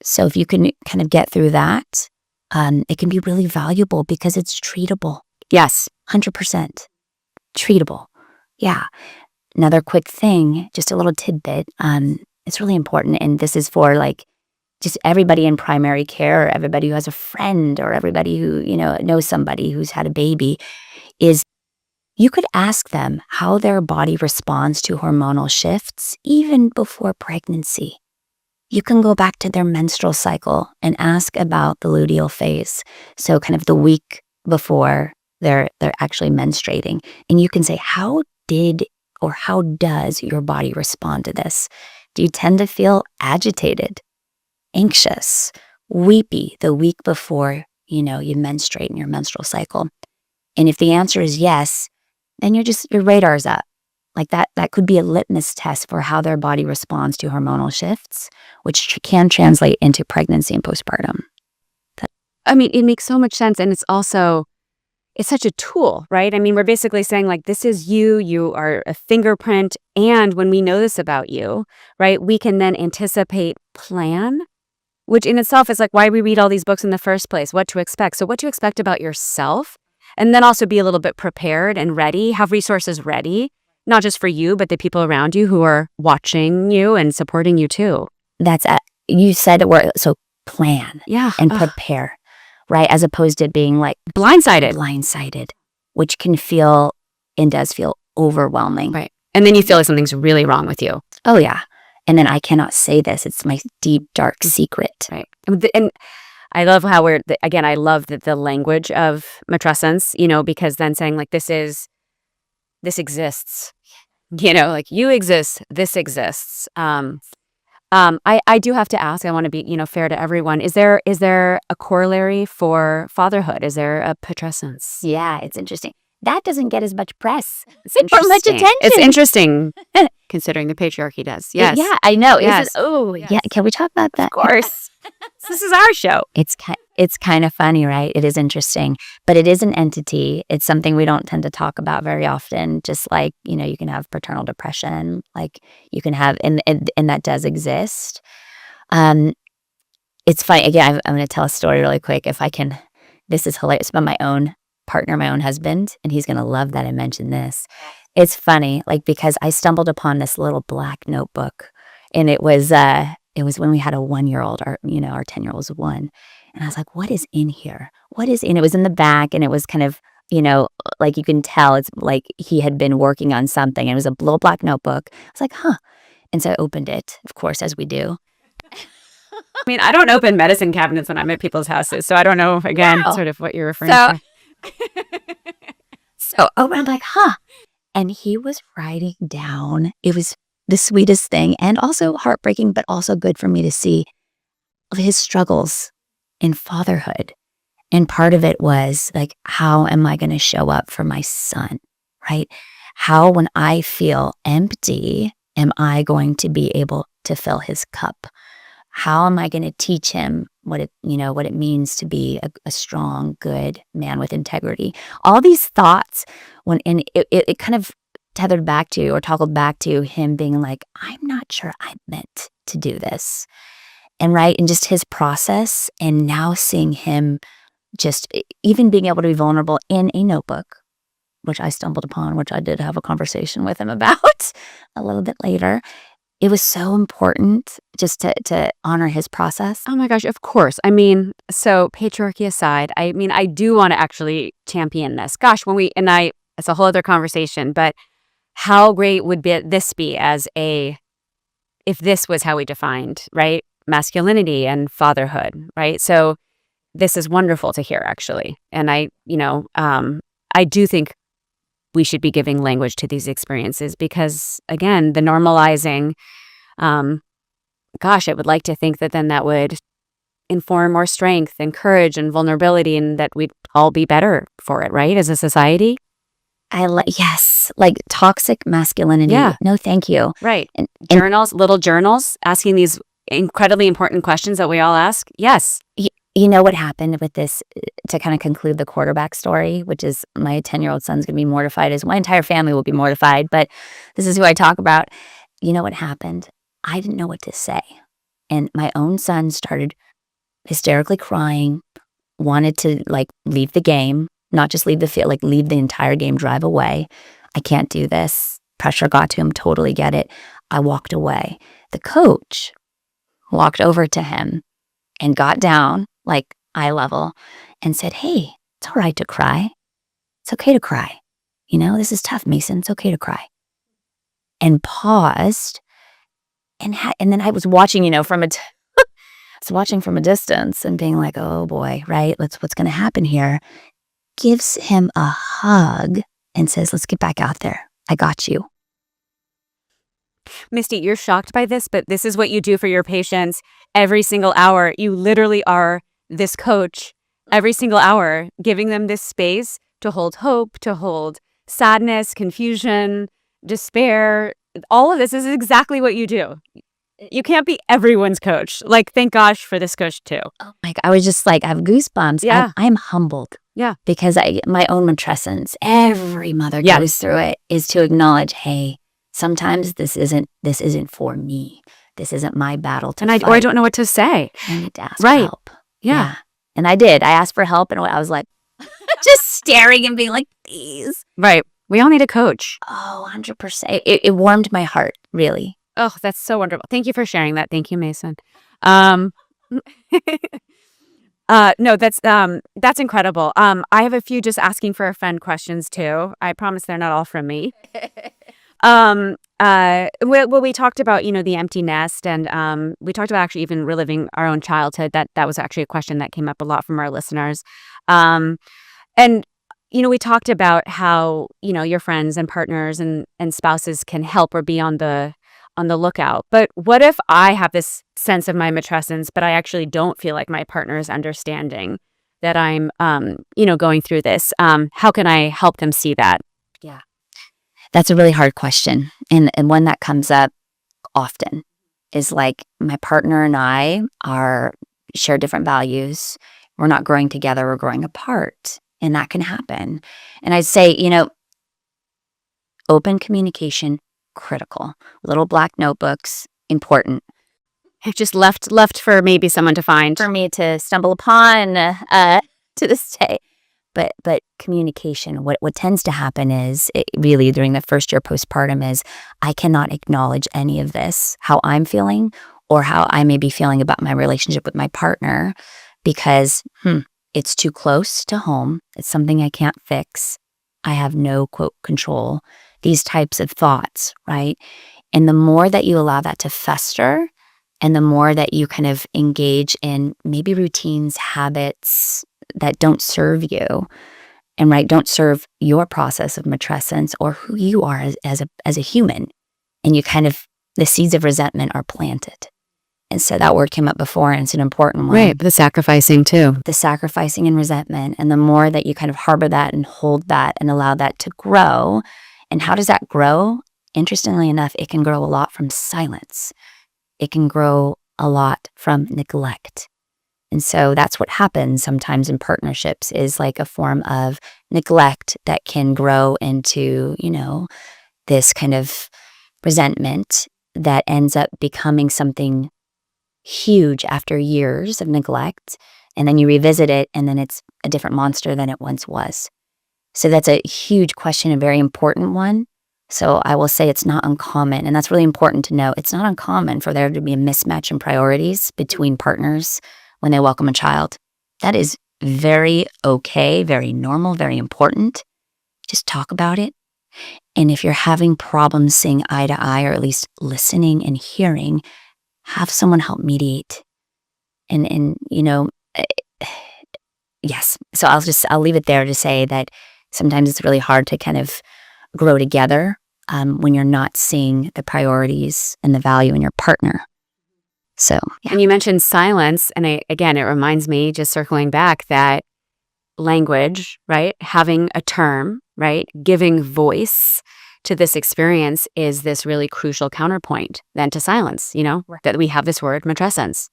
So if you can kind of get through that, it can be really valuable because it's treatable. Yes. 100%. Treatable. Yeah. Another quick thing, just a little tidbit. It's really important. And this is for like just everybody in primary care, or everybody who has a friend, or everybody who, knows somebody who's had a baby, is you could ask them how their body responds to hormonal shifts even before pregnancy. You can go back to their menstrual cycle and ask about the luteal phase. So kind of the week before they're actually menstruating. And you can say, how does your body respond to this? Do you tend to feel agitated, anxious, weepy the week before, you menstruate in your menstrual cycle? And if the answer is yes, then your radar's up. Like that could be a litmus test for how their body responds to hormonal shifts, which can translate into pregnancy and postpartum. I mean, it makes so much sense. And it's such a tool, right? I mean, we're basically saying like, this is you are a fingerprint. And when we know this about you, right, we can then anticipate, plan, which in itself is like why we read all these books in the first place, what to expect. So what to expect about yourself, and then also be a little bit prepared and ready, have resources ready, not just for you, but the people around you who are watching you and supporting you too. You said the word, so plan and prepare, right? As opposed to being like blindsided, which can feel and does feel overwhelming. Right. And then you feel like something's really wrong with you. Oh yeah. And then I cannot say this. It's my deep, dark secret. Right. And I love how I love the language of matrescence, because then saying like, this exists, like you exist, this exists. I do have to ask, I want to be, fair to everyone. Is there a corollary for fatherhood? Is there a matrescence? Yeah, it's interesting. That doesn't get as much press or much attention. It's interesting considering the patriarchy does. Yes. Yeah, I know. Yes. Yeah. Can we talk about that? Of course. This is our show. It's kind of funny, right? It is interesting, but it is an entity. It's something we don't tend to talk about very often. Just like, you can have paternal depression, like you can have, and that does exist. It's funny. Again, I'm going to tell a story really quick if I can. This is hilarious. About my own partner, my own husband, and he's going to love that I mentioned this. It's funny, like, because I stumbled upon this little black notebook, and it was when we had a 1-year-old, our 10-year-old was 1. And I was like, what is in here? And it was in the back, and it was kind of, like you can tell it's like he had been working on something. And it was a little black notebook. I was like, huh. And so I opened it, of course, as we do. I mean, I don't open medicine cabinets when I'm at people's houses. So I don't know, again, sort of what you're referring to. So I'm like, huh. And he was writing down, it was the sweetest thing and also heartbreaking, but also good for me to see of his struggles in fatherhood. And part of it was like, how am I going to show up for my son, right? How, when I feel empty, am I going to be able to fill his cup? How am I going to teach him what it means to be a strong, good man with integrity. All these thoughts, and it kind of tethered back to or toggled back to him being like, I'm not sure I'm meant to do this. And just his process, and now seeing him just even being able to be vulnerable in a notebook, which I stumbled upon, which I did have a conversation with him about a little bit later. It was so important just to honor his process. Oh my gosh, of course. I mean, so patriarchy aside, I mean, I do want to actually champion this. Gosh, it's a whole other conversation, but how great would this be if this was how we defined, right? Masculinity and fatherhood, right? So this is wonderful to hear, actually. And I do think we should be giving language to these experiences because, again, the normalizing, gosh, I would like to think that then that would inform more strength and courage and vulnerability, and that we'd all be better for it, right? As a society. Yes, like toxic masculinity. Yeah. No, thank you. Right. And little journals, asking these incredibly important questions that we all ask. Yes. You know what happened with this, to kind of conclude the quarterback story, which is my 10-year-old son's going to be mortified, as my entire family will be mortified, but this is who I talk about. You know what happened? I didn't know what to say. And my own son started hysterically crying, wanted to leave the game, not just leave the field, leave the entire game, drive away. I can't do this. Pressure got to him, totally get it. I walked away. The coach walked over to him and got down, eye level, and said, hey, it's all right to cry. It's okay to cry. This is tough, Mason. It's okay to cry. And paused. And then I was watching, watching from a distance and being like, oh boy, right? What's going to happen here? Gives him a hug and says, let's get back out there. I got you. Misty, you're shocked by this, but this is what you do for your patients every single hour. You literally are this coach every single hour, giving them this space to hold hope, to hold sadness, confusion, despair. All of this is exactly what you do. You can't be everyone's coach. Thank gosh for this coach too. Oh my God. I was just I have goosebumps. Yeah. I'm humbled. Yeah. Because my own matrescence, every mother goes through it, is to acknowledge, hey, sometimes this isn't for me. This isn't my battle to fight. Or I don't know what to say. I need to ask for help. Yeah. And I did. I asked for help, and I was just staring and being like, please. Right. We all need a coach. Oh, 100%. It warmed my heart, really. Oh, that's so wonderful. Thank you for sharing that. Thank you, Mason. No, that's incredible. I have a few just asking for a friend questions too. I promise they're not all from me. We talked about, the empty nest, and we talked about actually even reliving our own childhood. That was actually a question that came up a lot from our listeners. And we talked about how, your friends and partners and spouses can help or be on the lookout. But what if I have this sense of my matrescence, but I actually don't feel like my partner is understanding that I'm, going through this? How can I help them see that? Yeah. That's a really hard question. And one that comes up often is my partner and I share different values. We're not growing together, we're growing apart. And that can happen. And I'd say, open communication, critical. Little black notebooks, important. Just left for maybe someone to find. For me to stumble upon to this day. But communication, what tends to happen is, really during the first year postpartum, is I cannot acknowledge any of this, how I'm feeling or how I may be feeling about my relationship with my partner, because it's too close to home. It's something I can't fix. I have no, quote, control. These types of thoughts, right? And the more that you allow that to fester, and the more that you kind of engage in maybe routines, habits that don't serve you, and don't serve your process of matrescence or who you are as a human, and you kind of, the seeds of resentment are planted. And so that word came up before, and it's an important one. Right, the sacrificing too. The sacrificing and resentment. And the more that you kind of harbor that and hold that and allow that to grow. And how does that grow? Interestingly enough, it can grow a lot from silence. It can grow a lot from neglect. And so that's what happens sometimes in partnerships, is like a form of neglect that can grow into, this kind of resentment that ends up becoming something huge after years of neglect. And then you revisit it, and then it's a different monster than it once was. So that's a huge question, a very important one. So I will say it's not uncommon, and that's really important to know. It's not uncommon for there to be a mismatch in priorities between partners when they welcome a child. That is very okay, very normal, very important. Just talk about it. And if you're having problems seeing eye to eye, or at least listening and hearing, have someone help mediate. And yes. So I'll leave it there to say that sometimes it's really hard to kind of grow together when you're not seeing the priorities and the value in your partner. So, yeah. And you mentioned silence. And again, it reminds me, just circling back, that language, right? Having a term, right? Giving voice to this experience is this really crucial counterpoint then to silence, Right. that we have this word matrescence.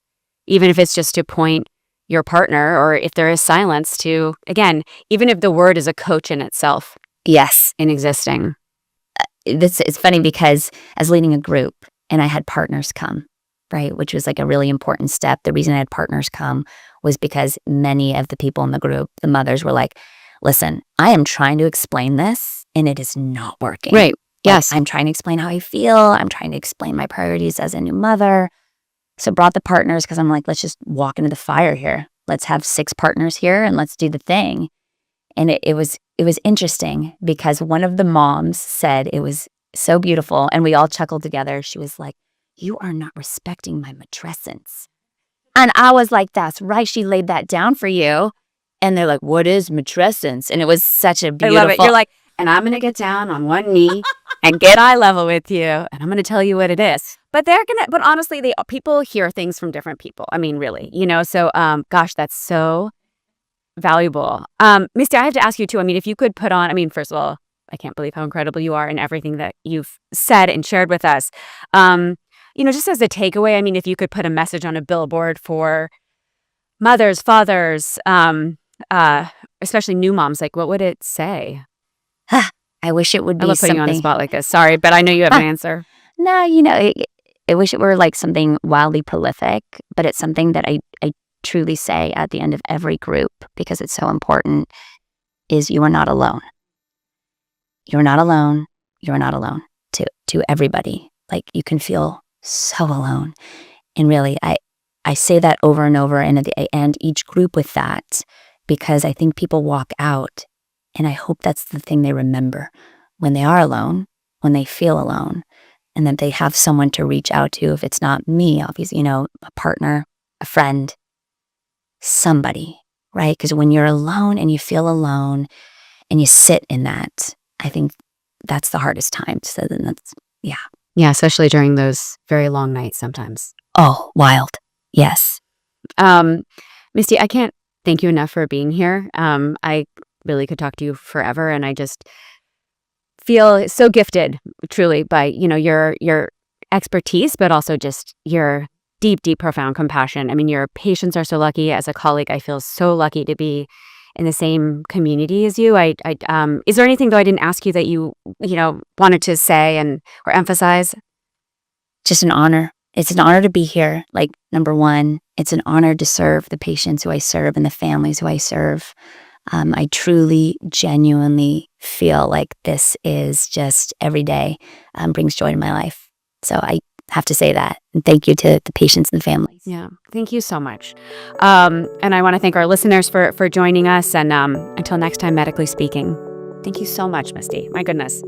Even if it's just to point your partner, or if there is silence, to, again, even if the word is a coach in itself. Yes. In existing. It's funny because as leading a group, and I had partners come, right, which was like a really important step. The reason I had partners come was because many of the people in the group, the mothers, were like, listen, I am trying to explain this and it is not working. Right. Yes. I'm trying to explain how I feel. I'm trying to explain my priorities as a new mother. So brought the partners because I'm like, let's just walk into the fire here. Let's have 6 partners here and let's do the thing. And it was interesting because one of the moms said it was so beautiful, and we all chuckled together. She was like, you are not respecting my matrescence. And I was like, that's right. She laid that down for you. And they're like, what is matrescence? And it was such a beautiful. I love it. You're like, and I'm going to get down on one knee and get eye level with you, and I'm going to tell you what it is. But honestly, people hear things from different people. I mean, really, so, gosh, that's so valuable. Misty, I have to ask you too. I mean, if you could put on, first of all, I can't believe how incredible you are in everything that you've said and shared with us. Just as a takeaway, if you could put a message on a billboard for mothers, fathers, especially new moms, like, what would it say? I wish it would be I love putting something. you on the spot like this. Sorry, but I know you have an answer. No, I wish it were like something wildly prolific, but it's something that I truly say at the end of every group, because it's so important, is you are not alone. You're not alone. You're not alone to everybody. Like, you can feel so alone. And really, I say that over and over, and I end each group with that, because I think people walk out, and I hope that's the thing they remember when they are alone, when they feel alone, and that they have someone to reach out to. If it's not me, obviously, a partner, a friend, somebody, right? Because when you're alone and you feel alone and you sit in that, I think that's the hardest time. So then that's, yeah. Yeah, especially during those very long nights sometimes. Oh, wild. Yes. Misty, I can't thank you enough for being here. I really could talk to you forever, and I just feel so gifted, truly, by your expertise, but also just your deep, profound compassion. Your patients are so lucky. As a colleague, I feel so lucky to be in the same community as you. Is there anything, though, I didn't ask you that you wanted to say or emphasize? Just an honor. It's an honor to be here. Like, number one, it's an honor to serve the patients who I serve and the families who I serve. I truly, genuinely feel like this is just every day brings joy to my life. So I have to say that. And thank you to the patients and the families. Yeah, thank you so much. And I want to thank our listeners for joining us. And until next time, medically speaking, thank you so much, Misty. My goodness.